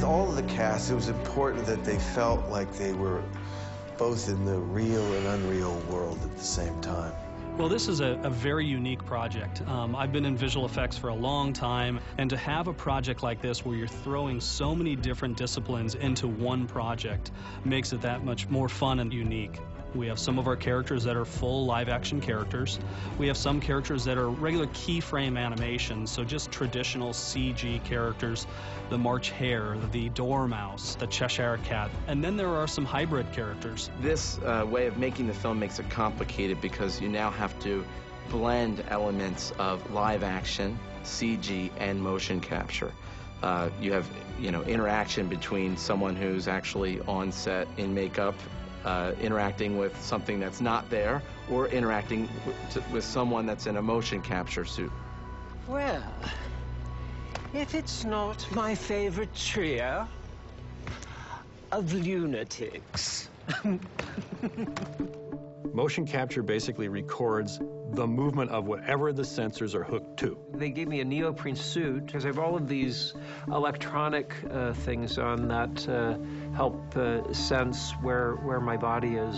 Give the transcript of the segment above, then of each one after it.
all of the cast, it was important that they felt like they were both in the real and unreal world at the same time. Well, this is a very unique project. I've been in visual effects for a long time, and to have a project like this where you're throwing so many different disciplines into one project makes it that much more fun and unique. We have some of our characters that are full live-action characters. We have some characters that are regular keyframe animations, so just traditional CG characters, the March Hare, the Dormouse, the Cheshire Cat, and then there are some hybrid characters. This way of making the film makes it complicated because you now have to blend elements of live-action, CG, and motion capture. You have, interaction between someone who's actually on set in makeup, interacting with something that's not there, or interacting with someone that's in a motion capture suit. Well, if it's not my favorite trio of lunatics. Motion capture basically records the movement of whatever the sensors are hooked to. They gave me a neoprene suit because I have all of these electronic things on that help sense where my body is.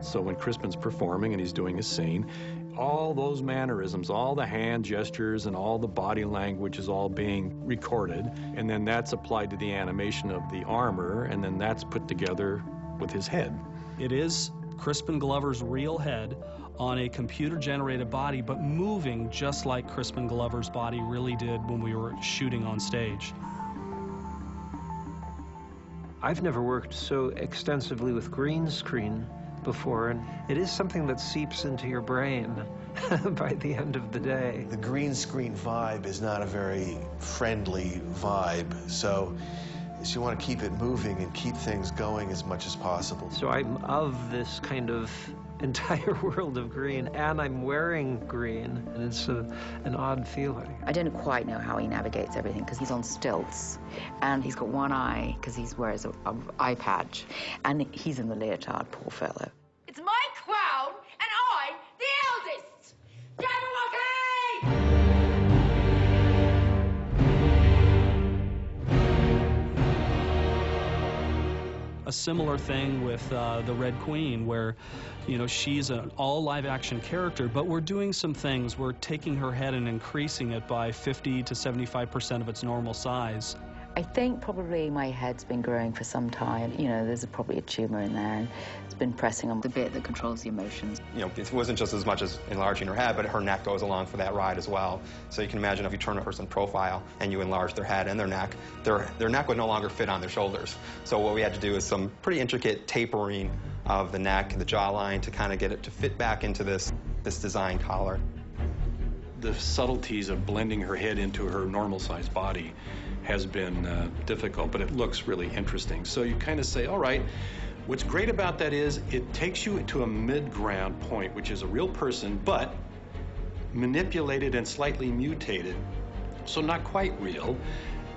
So when Crispin's performing and he's doing a scene, all those mannerisms, all the hand gestures and all the body language is all being recorded, and then that's applied to the animation of the armor, and then that's put together with his head. It is Crispin Glover's real head on a computer-generated body, but moving just like Crispin Glover's body really did when we were shooting on stage. I've never worked so extensively with green screen before, and it is something that seeps into your brain by the end of the day. The green screen vibe is not a very friendly vibe, so you want to keep it moving and keep things going as much as possible. So I'm of this kind of entire world of green, and I'm wearing green, and it's an odd feeling. I don't quite know how he navigates everything because he's on stilts, and he's got one eye because he wears an eye patch, and he's in the leotard, poor fellow. It's my crown, and I, the eldest! Jabberwocky! A similar thing with the Red Queen, where, she's an all live-action character, but we're doing some things. We're taking her head and increasing it by 50 to 75% of its normal size. I think probably my head's been growing for some time. There's probably a tumor in there, and it's been pressing on the bit that controls the emotions. It wasn't just as much as enlarging her head, but her neck goes along for that ride as well. So you can imagine if you turn a person's profile and you enlarge their head and their neck would no longer fit on their shoulders. So what we had to do is some pretty intricate tapering of the neck and the jawline to kind of get it to fit back into this design collar. The subtleties of blending her head into her normal-sized body has been difficult, but it looks really interesting. So you kind of say, all right, what's great about that is it takes you to a mid-ground point, which is a real person, but manipulated and slightly mutated, so not quite real.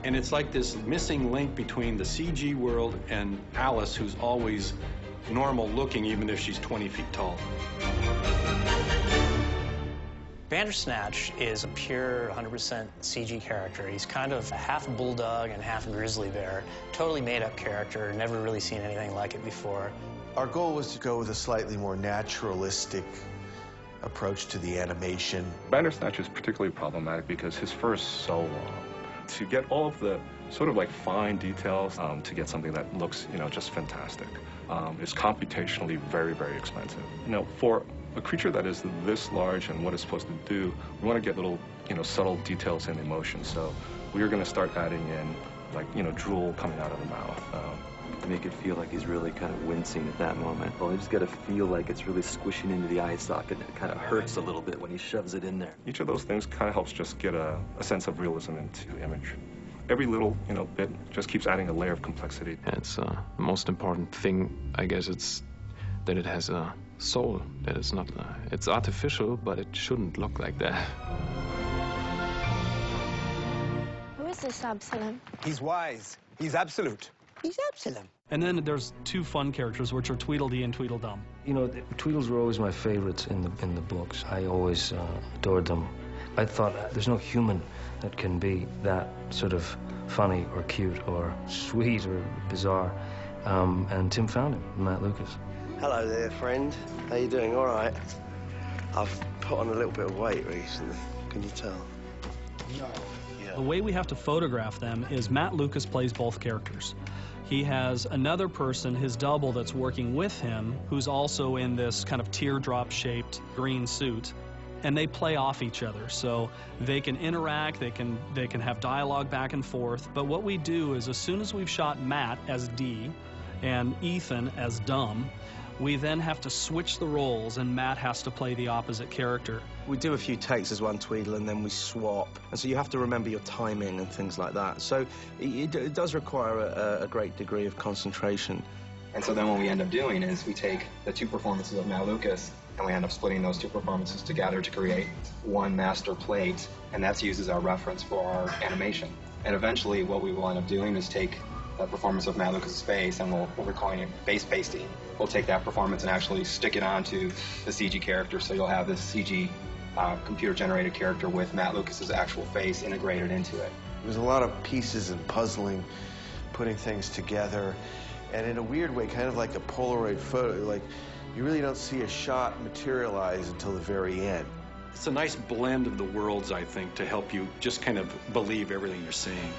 And it's like this missing link between the CG world and Alice, who's always normal-looking, even if she's 20 feet tall. Bandersnatch is a pure 100% CG character. He's kind of half bulldog and half grizzly bear. Totally made-up character, never really seen anything like it before. Our goal was to go with a slightly more naturalistic approach to the animation. Bandersnatch is particularly problematic because his fur is so long. To get all of the sort of like fine details to get something that looks, just fantastic is computationally very, very expensive. For a creature that is this large and what it's supposed to do, we want to get little, subtle details in emotion. So we are going to start adding in, like, drool coming out of the mouth. To make it feel like he's really kind of wincing at that moment. Well, you just got to feel like it's really squishing into the eye socket, and it kind of hurts a little bit when he shoves it in there. Each of those things kind of helps just get a sense of realism into image. Every little, bit just keeps adding a layer of complexity. It's the most important thing, I guess, it's that it has a soul, that it's not, it's artificial, but it shouldn't look like that. Who is this Absalom? He's wise. He's absolute. He's Absalom. And then there's two fun characters, which are Tweedledee and Tweedledum. The Tweedles were always my favorites in the books. I always adored them. I thought there's no human that can be that sort of funny or cute or sweet or bizarre. And Tim found him, Matt Lucas. Hello there, friend. How you doing? All right. I've put on a little bit of weight recently. Can you tell? No. Yeah. The way we have to photograph them is Matt Lucas plays both characters. He has another person, his double, that's working with him, who's also in this kind of teardrop-shaped green suit, and they play off each other. So they can interact, they can have dialogue back and forth. But what we do is, as soon as we've shot Matt as D and Ethan as Dumb, we then have to switch the roles, and Matt has to play the opposite character. We do a few takes as one Tweedle, and then we swap. And so you have to remember your timing and things like that. So it does require a great degree of concentration. And so then what we end up doing is we take the two performances of Matt Lucas, and we end up splitting those two performances together to create one master plate, and that's used as our reference for our animation. And eventually what we will end up doing is take the performance of Matt Lucas's face, and we're calling it face pasting. We'll take that performance and actually stick it onto the CG character, so you'll have this CG computer-generated character with Matt Lucas's actual face integrated into it. There's a lot of pieces and puzzling, putting things together, and in a weird way, kind of like a Polaroid photo, like you really don't see a shot materialize until the very end. It's a nice blend of the worlds, I think, to help you just kind of believe everything you're seeing.